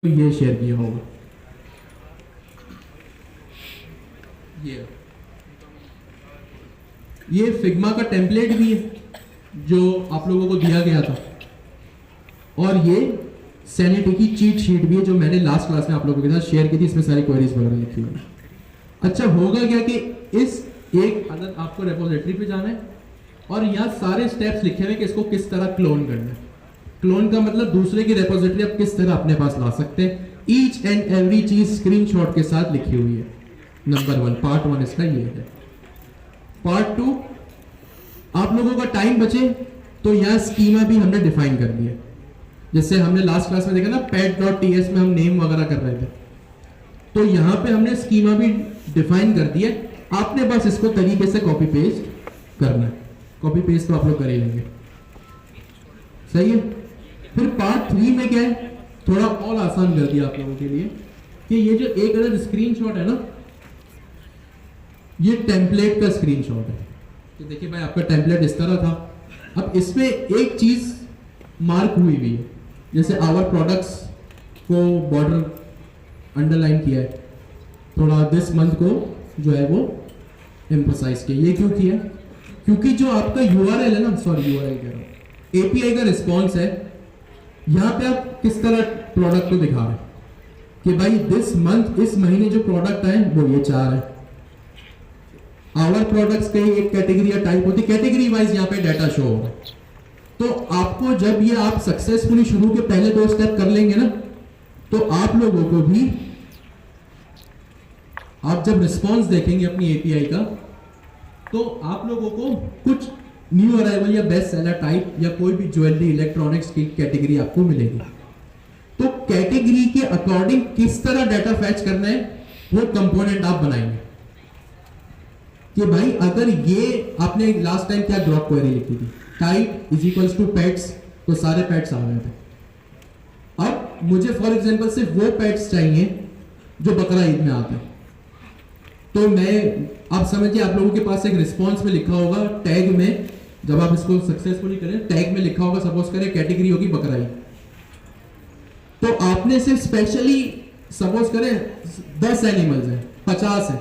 ये शेयर किया होगा। ये फिग्मा का टेम्पलेट भी है जो आप लोगों को दिया गया था, और ये सैनिटी की चीट शीट भी है जो मैंने लास्ट क्लास में आप लोगों के साथ शेयर की थी। इसमें सारी क्वेरीज वगैरह लिखी हुई है। अच्छा, होगा क्या कि इस एक अगर आपको रेपोजिटरी पे जाना है और यहाँ सारे स्टेप्स लिखे हुए कि इसको किस तरह क्लोन करना है। क्लोन का मतलब दूसरे की रेपोजिटरी आप किस तरह अपने पास ला सकते हैं। ईच एंड एवरी चीज स्क्रीनशॉट के साथ लिखी हुई है। नंबर 1 पार्ट 1 इसका ये है। पार्ट 2, आप लोगों का टाइम बचे तो यहाँ स्कीमा भी हमने डिफाइन कर दिया। जैसे हमने लास्ट क्लास में देखा ना, pet.ts में हम नेम वगैरह कर रहे थे, तो यहाँ पे हमने स्कीमा भी डिफाइन कर दिया। आपने बस इसको तरीके से कॉपी पेस्ट करना है। कॉपी पेस्ट तो आप लोग कर ही लेंगे, सही है। फिर पार्ट 3 में क्या है, थोड़ा और आसान कर दिया आप लोगों के लिए कि ये जो एक अदर स्क्रीनशॉट है ना, ये टेम्पलेट का स्क्रीनशॉट है। तो देखिए भाई, आपका टेम्पलेट इस तरह था। अब इसमें एक चीज मार्क हुई हुई है, जैसे आवर प्रोडक्ट्स को बॉर्डर अंडरलाइन किया है, थोड़ा दिस मंथ को जो है वो एम्फसाइज किया। ये क्यों किया? क्योंकि जो आपका यूआरएल है ना, सॉरी यूआरएल कह रहा हूं, एपीआई का रिस्पॉन्स है, यहां पे आप किस तरह प्रोडक्ट को दिखा रहे हैं कि भाई दिस मंथ, इस महीने जो प्रोडक्ट आए वो ये 4 है। आवर प्रोडक्ट्स की एक कैटेगरी या टाइप होती है, कैटेगरी वाइज यहाँ पे डाटा शो होगा। तो आपको जब ये आप सक्सेसफुली शुरू के पहले 2 स्टेप कर लेंगे ना, तो आप लोगों को भी, आप जब रिस्पॉन्स देखेंगे अपनी एपीआई का, तो आप लोगों को कुछ न्यू अराइवल या बेस्ट सेलर टाइप या कोई भी ज्वेलरी इलेक्ट्रॉनिक्स की कैटेगरी आपको मिलेगी। तो कैटेगरी के अकॉर्डिंग किस तरह डाटा फैच करना है वो कंपोनेंट आप बनाएंगे कि भाई अगर ये आपने लास्ट टाइम क्या ग्रॉक क्वेरी लिखी थी, type is equals to pets, तो सारे पेट्स आ गए थे। अब मुझे फॉर एग्जांपल सिर्फ वो पेट्स चाहिए जो बकरा ईद में आते हैं। तो मैं, आप समझिए, आप लोगों के पास एक रिस्पॉन्स में लिखा होगा, टैग में जब आप इसको सक्सेसफुली करें, टैग में लिखा होगा, सपोज करें कैटेगरी होगी बकरा ईद, तो आपने सिर्फ स्पेशली सपोज करें 10 एनिमल्स हैं, 50 है,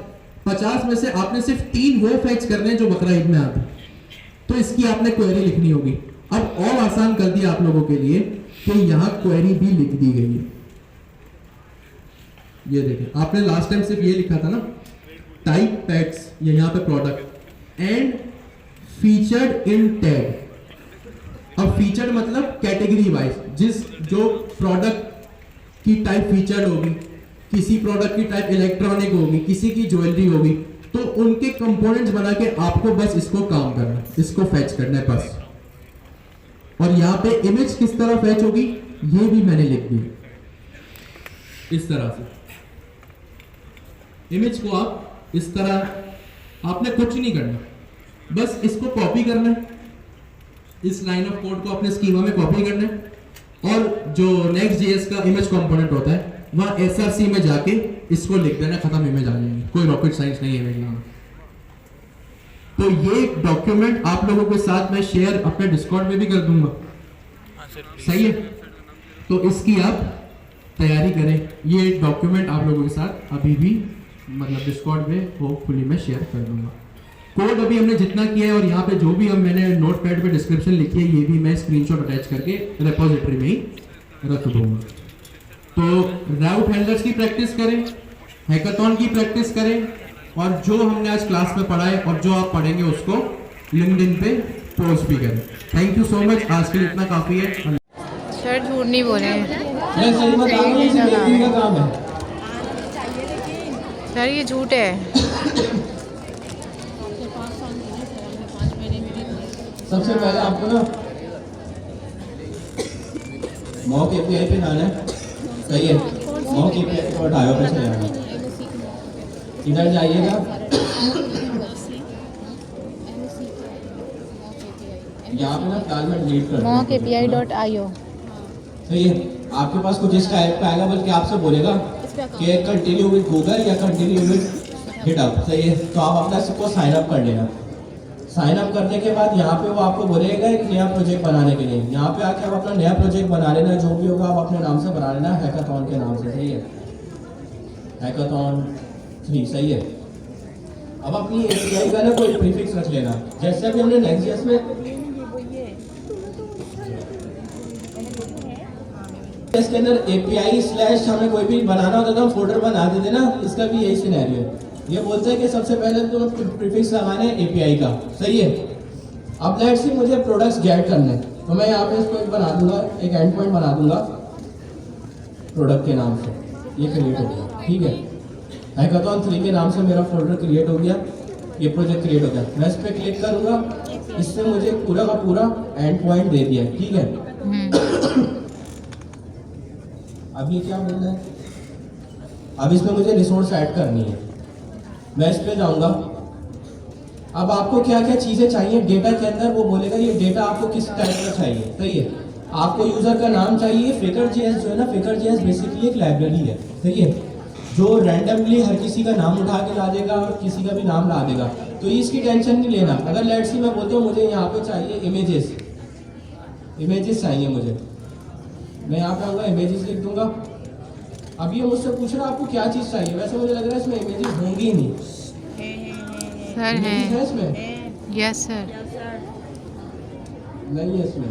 50 में से आपने सिर्फ 3 वो फैच करने हैं जो बकरा ईद में आते हैं। तो इसकी आपने क्वेरी लिखनी होगी। अब और आसान कर दिया आप लोगों के लिए कि यहां क्वेरी भी लिख दी गई है। ये देखिए, आपने लास्ट टाइम सिर्फ ये लिखा था ना, टाइप पेट्स, ये यहां पे product and featured in tag. अब फीचर्ड मतलब कैटेगरी वाइज, जो प्रोडक्ट की टाइप फीचर्ड होगी, किसी प्रोडक्ट की टाइप इलेक्ट्रॉनिक होगी, किसी की ज्वेलरी होगी, तो उनके कंपोनेंट्स बना के आपको बस इसको काम करना है, इसको फैच करना है बस। और यहां पे इमेज किस तरह फैच होगी ये भी मैंने लिख दी इस तरह से। इमेज को आप इस तरह, आपने कुछ नहीं करना, बस इसको कॉपी करना है, इस लाइन ऑफ कोड को अपने स्कीमा में कॉपी करना है, और जो नेक्स्ट जेएस का इमेज कंपोनेंट होता है वहां एसआरसी में जाके इसको लिख देना, खत्म, इमेज आ जाएगी। कोई रॉकेट साइंस नहीं है इमेज लाना। तो ये डॉक्यूमेंट आप लोगों के साथ मैं शेयर अपने डिस्कॉर्ड में भी कर दूंगा, सही है। तो इसकी आप तैयारी करें। ये डॉक्यूमेंट आप लोगों के साथ अभी भी मतलब डिस्कॉर्ड में होपफुली मैं शेयर कर दूंगा। कोड अभी हमने जितना किया है, और यहाँ पे जो भी हम मैंने नोटपैड पे डिस्क्रिप्शन लिखी है, ये भी मैं स्क्रीनशॉट अटैच करके रेपोजिटरी में ही रख दूंगा। तो राउट हैंडलर्स की प्रैक्टिस करें, हैकाथॉन की प्रैक्टिस करें, और जो हमने आज क्लास में पढ़ा है और जो आप पढ़ेंगे उसको लिंक्डइन पे पोस्ट भी करें। थैंक यू सो मच, आज के लिए इतना काफी है। सर झूठ नहीं बोले, सर ये झूठ है। सबसे पहले आपको ना मॉक एपीआई पे जाना है, सही है। मॉक एपीआई को हटाओ, पे चले जाना, इधर जाइएगा, यहाँ पे ना फिलहाल में डिलीट कर mockAPI.io, सही है। आपके पास कुछ इस टाइप का आएगा, बल्कि आपसे बोलेगा कि कंटिन्यू विद गूगल या कंटिन्यू विद हिटअप, सही है। तो आप अपना सबको साइन अप कर लेना। साइन अप करने के बाद यहाँ पे वो आपको बोलेगा एक नया प्रोजेक्ट बनाने के लिए। यहाँ पे आके आप अपना नया प्रोजेक्ट बना लेना, जो भी होगा आप अपने नाम से बना लेना, हैकाथॉन के नाम से, सही है, हैकाथॉन 3, सही है। अब अपनी एपीआई का ना कोई प्रीफिक्स रख लेना, जैसे अभी हमने नेक्स्ट.js में इसके अंदर एपीआई स्लैश हमें कोई भी बनाना होता तो हम फोल्डर बना देते ना, इसका भी यही सिनेरियो है। ये बोलते हैं कि सबसे पहले तो प्रीफिक्स लगाना है एपीआई का, सही है। अब लेट्स सी मुझे प्रोडक्ट्स गेट करने, तो मैं यहाँ पे इसको एक बना दूंगा, एक एंड पॉइंट बना दूंगा प्रोडक्ट के नाम से, ये क्रिएट हो गया, ठीक है। हैकाथॉन 3 के नाम से मेरा फोल्डर क्रिएट हो गया, ये प्रोजेक्ट क्रिएट हो गया। मैं इस पर क्लिक करूंगा, इससे मुझे पूरा का पूरा एंड पॉइंट दे दिया, ठीक है। अब ये क्या बोल रहा है, अब इसमें मुझे रिसोर्स ऐड करनी है, मैं इस पे जाऊंगा। अब आपको क्या क्या चीजें चाहिए डेटा के अंदर, वो बोलेगा ये डेटा आपको किस टाइप का चाहिए, सही है। आपको यूजर का नाम चाहिए, Faker.js जो है ना, Faker.js बेसिकली एक लाइब्रेरी है, सही है, जो रैंडमली हर किसी का नाम उठा के ला देगा और किसी का भी नाम ला देगा, तो इसकी टेंशन नहीं लेना। अगर लेट्स सी मैं बोलता हूँ मुझे यहाँ पे चाहिए इमेजेस चाहिए मुझे, मैं यहाँ पे आऊँगा, इमेजेस लिख दूंगा। अब ये मुझसे पूछ रहा आपको क्या चीज़ चाहिए, वैसे मुझे लग रहा है इसमें इमेजेस होंगी ही नहीं, सर है इसमें, यस सर, नहीं है इसमें,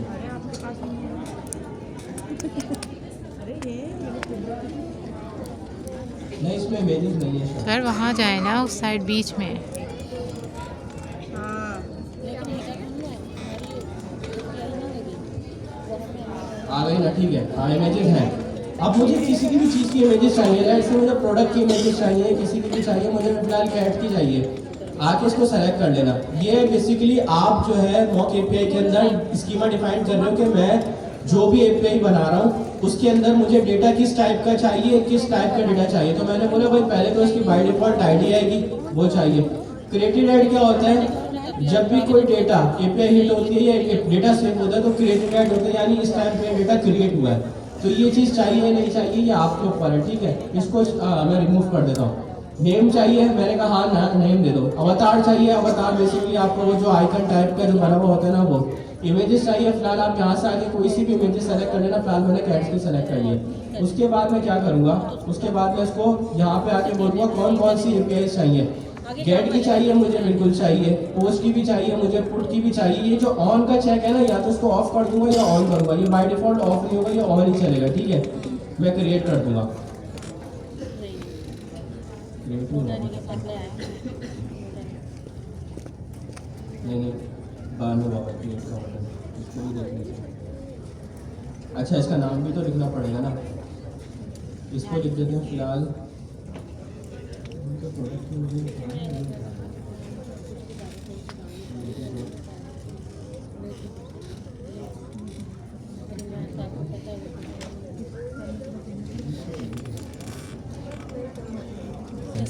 नहीं इसमें इमेजेस नहीं है सर वहाँ जाए ना, उस साइड बीच में। आ गई ना, ठीक है, हाँ इमेजेस हैं। अब मुझे किसी की भी चीज़ की इमेजेस चाहिए, जैसे मुझे प्रोडक्ट की इमेजेस चाहिए, किसी की भी चाहिए, मुझे फिलहाल कैट की चाहिए, आके इसको सेलेक्ट कर लेना। ये बेसिकली आप जो है मॉक एपीआई के अंदर स्कीमा डिफाइन कर रहे हो कि मैं जो भी एपीआई बना रहा हूँ उसके अंदर मुझे डेटा किस टाइप का चाहिए, किस टाइप का डेटा चाहिए। तो मैंने बोला भाई पहले तो इसकी बाय डिफॉल्ट आईडी आएगी, वो चाहिए। क्रिएटेड ऐड क्या होता है, जब भी कोई डेटा एपीआई हिट होती है या डेटा सेव होता है तो क्रिएटेड ऐड होता है, यानी इस टाइप में डेटा क्रिएट हुआ है। तो ये चीज़ चाहिए नहीं चाहिए ये आपके ऊपर है, ठीक है। इसको मैं रिमूव कर देता हूँ। नेम चाहिए, मैंने कहा हाँ ना नेम दे दो। अवतार चाहिए, अवतार बेसिकली आपको वो जो आइकन टाइप का जो बना हुआ होता है ना वो। इमेजेस चाहिए, फिलहाल आप यहाँ से आके कोई सी भी इमेजेस सेलेक्ट कर लेना, फिलहाल मैंने कैट्स की सेलेक्ट करी है। उसके बाद मैं क्या करूँगा, उसके बाद मैं इसको यहाँ पे आके बोलूँगा कौन कौन सी एपीआई चाहिए। गेट की चाहिए मुझे, बिल्कुल चाहिए। पोस्ट की भी चाहिए मुझे, पुट की भी चाहिए। ये जो ऑन का चेक है ना, या तो उसको ऑफ कर दूंगा या ऑन करूंगा। ये बाय डिफॉल्ट ऑफ नहीं होगा, ये ऑन ही चलेगा, ठीक है। मैं क्रिएट कर दूंगा, नहीं बाद में वापस क्रिएट का बटन, इसको भी देख लीजिए। अच्छा इसका नाम भी तो लिखना पड़ेगा ना, इसको लिख देते हैं फिलहाल।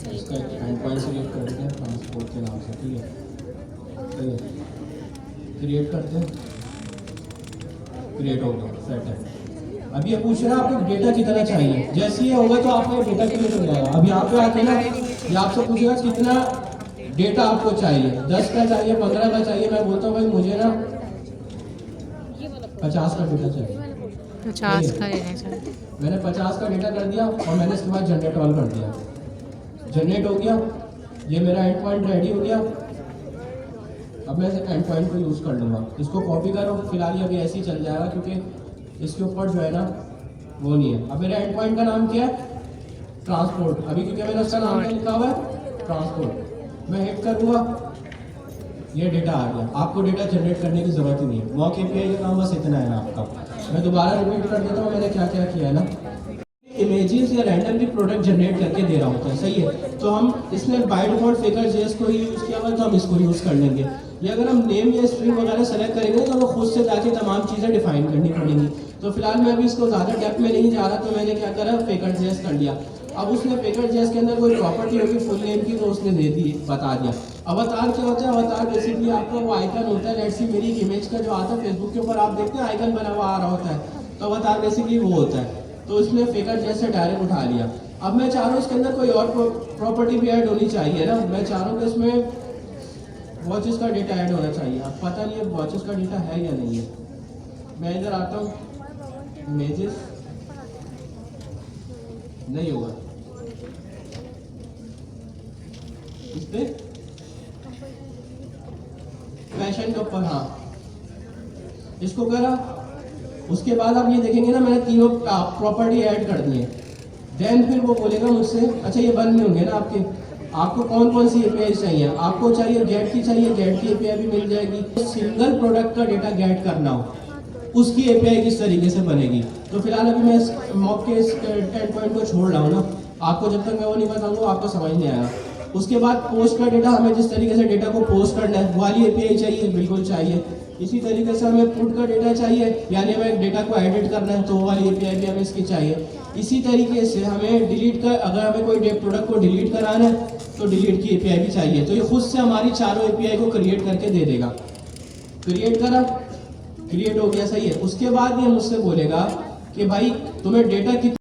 इसका एंड पॉइंट सिलेक्ट कर देते हैं ट्रांसपोर्ट के नाम से, ठीक है। सही है, क्रिएट करते हैं, क्रिएट हो गया, सेट है। अब ये पूछ रहा है आपको डेटा कितना चाहिए, जैसे ये होगा तो आपको डेटा क्रिएट हो जाएगा। अब यहाँ पे आके ना ये आपसे पूछेगा कितना डेटा आपको चाहिए, 10 का चाहिए, 15 का चाहिए। मैं बोलता हूँ भाई मुझे ना 50 का डेटा चाहिए, 50 का लेना चाहिए। मैंने 50 का डेटा कर दिया और मैंने इसके बाद जनरेट ऑल कर दिया, जनरेट हो गया। ये मेरा एंड पॉइंट रेडी हो गया। अब मैं एंड पॉइंट को यूज़ कर लूँगा, इसको कॉपी करो। फिलहाल ये अभी ऐसे ही चल जाएगा क्योंकि इसके ऊपर जो है ना वो नहीं है। अब मेरा एंड पॉइंट का नाम क्या है, ट्रांसपोर्ट। अभी क्योंकि मैंने उसका नाम क्या लिखा हुआ है, ट्रांसपोर्ट। मैं हिट करूँगा, ये डेटा आ गया। आपको डेटा जनरेट करने की जरूरत ही नहीं है। मॉक एपीआई का काम बस इतना है ना आपका। मैं दोबारा रिपीट कर देता हूँ मैंने क्या क्या किया है ना। इमेजेस या रैंडमली प्रोडक्ट जनरेट करके दे रहा होता है, सही है। तो हम इसने बाय डिफॉल्ट Faker.js को ही यूज़ किया हुआ, तो हम इसको यूज़ कर लेंगे। ये अगर हम नेम या स्ट्रिंग वगैरह सेलेक्ट करेंगे तो हमें खुद से जाके तमाम चीज़ें डिफाइन करनी पड़ेंगी। तो फिलहाल मैं अभी इसको ज़्यादा डेप्थ में नहीं जा रहा, तो मैंने क्या करा, Faker.js कर लिया। अब उसने Faker.js के अंदर कोई प्रॉपर्टी होगी फुल नेम की, तो उसने दे दी, बता दिया। अवतार क्या होता है, अवतार बेसिकली आपका वो आइकन होता है। लेट्स सी मेरी इमेज का जो आता है फेसबुक के ऊपर, आप देखते हैं आइकन बना हुआ आ रहा होता है, तो अवतार बेसिकली वो होता है। तो इसने Faker.js से डायरेक्ट उठा लिया। अब मैं चाह रहा हूँ इसके अंदर कोई और प्रॉपर्टी भी ऐड होनी चाहिए ना। मैं चाह रहा हूँ कि इसमें वॉचेस का डेटा ऐड होना चाहिए। अब पता नहीं है वॉचेस का डेटा है या नहीं है। मैं इधर आता हूँ, इमेजेस नहीं होगा इस पे फैशन के ऊपर, हाँ इसको करा। उसके बाद आप ये देखेंगे ना, मैंने तीनों प्रॉपर्टी ऐड कर दी है। देन फिर वो बोलेगा मुझसे, अच्छा ये बंद नहीं होंगे ना आपके, आपको कौन कौन सी एपीआई चाहिए, आपको चाहिए गेट की, चाहिए गेट की एपीआई भी मिल जाएगी। सिंगल प्रोडक्ट का डेटा गेट करना हो उसकी एपीआई किस तरीके से बनेगी। तो फिलहाल अभी मैं मॉक के 10 पॉइंट को छोड़ रहा हूँ ना, आपको जब तक मैं वो नहीं बताऊंगा आपको समझ नहीं आएगा। उसके बाद पोस्ट का डेटा, हमें जिस तरीके से डेटा को पोस्ट करना है वो वाली एपीआई चाहिए, बिल्कुल चाहिए। इसी तरीके से हमें पुट का डेटा चाहिए, यानी हमें डेटा को एडिट करना है तो वो वाली एपीआई भी हमें इसकी चाहिए। इसी तरीके से हमें डिलीट का, अगर हमें कोई प्रोडक्ट को डिलीट कराना है तो डिलीट की एपीआई भी चाहिए। तो ये खुद से हमारी चारों एपीआई को क्रिएट करके दे देगा। क्रिएट करा, क्रिएट हो गया, सही है। उसके बाद ये मुझसे बोलेगा कि भाई तुम्हें डेटा कितना